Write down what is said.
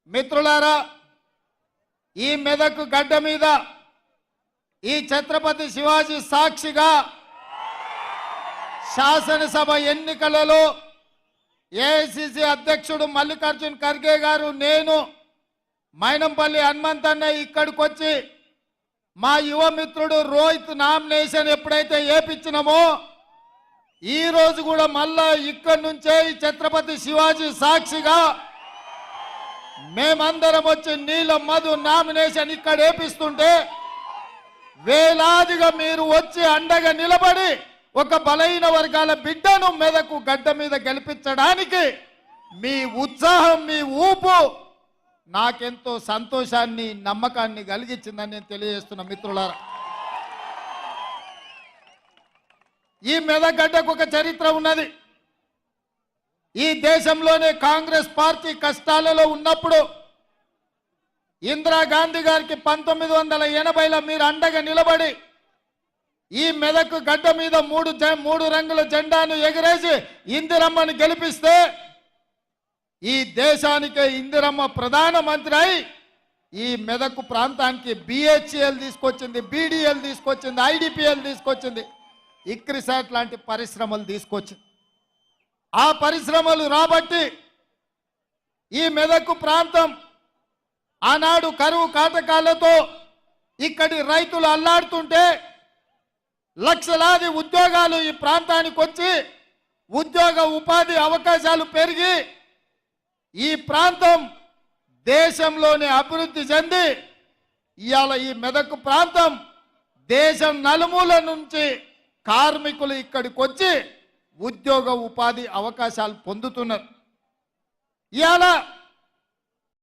మిత్రులారా, ఈ మెదక్ గడ్డ మీద ఈ ఛత్రపతి శివాజీ సాక్షిగా శాసనసభ ఎన్నికలలో ఏఐసిసి అధ్యక్షుడు మల్లికార్జున్ ఖర్గే గారు, నేను మైనంపల్లి హనుమంతన్న ఇక్కడికి వచ్చి మా యువ మిత్రుడు రోహిత్ నామినేషన్ ఎప్పుడైతే ఏపించినామో ఈ రోజు కూడా మళ్ళా ఇక్కడి నుంచే ఈ ఛత్రపతి శివాజీ సాక్షిగా మేమందరం వచ్చి నీలం మధు నామినేషన్ ఇక్కడ ఏపిస్తుంటే వేలాదిగా మీరు వచ్చి అండగా నిలబడి ఒక బలహీన వర్గాల బిడ్డను మెదకు గడ్డ మీద గెలిపించడానికి మీ ఉత్సాహం, మీ ఊపు నాకెంతో సంతోషాన్ని, నమ్మకాన్ని కలిగించిందని నేను తెలియజేస్తున్నా. మిత్రులారా, ఈ మెదక్ గడ్డకు ఒక చరిత్ర ఉన్నది. ఈ దేశంలోనే కాంగ్రెస్ పార్టీ కష్టాలలో ఉన్నప్పుడు ఇందిరాగాంధీ గారికి 1980లో మీరు అండగా నిలబడి ఈ మెదక్ గడ్డ మీద మూడు రంగుల జెండాను ఎగరేసి ఇందిరమ్మను గెలిపిస్తే ఈ దేశానికే ఇందిరమ్మ ప్రధానమంత్రి అయి ఈ మెదక్ ప్రాంతానికి బిహెచ్ఎల్ తీసుకొచ్చింది, బీడీఎల్ తీసుకొచ్చింది, ఐడిపిఎల్ తీసుకొచ్చింది, ఇక్రిసాట్ లాంటి పరిశ్రమలు తీసుకొచ్చింది. ఆ పరిశ్రమలు రాబట్టి ఈ మెదక్ ప్రాంతం ఆనాడు కరువు కాటకాలతో ఇక్కడి రైతులు అల్లాడుతుంటే లక్షలాది ఉద్యోగాలు ఈ ప్రాంతానికి వచ్చి ఉద్యోగ ఉపాధి అవకాశాలు పెరిగి ఈ ప్రాంతం దేశంలోనే అభివృద్ధి చెంది ఇవాళ ఈ మెదక్ ప్రాంతం దేశం నలుమూల నుంచి కార్మికులు ఇక్కడికి వచ్చి ఉద్యోగ ఉపాధి అవకాశాలు పొందుతున్నారు. ఇవాళ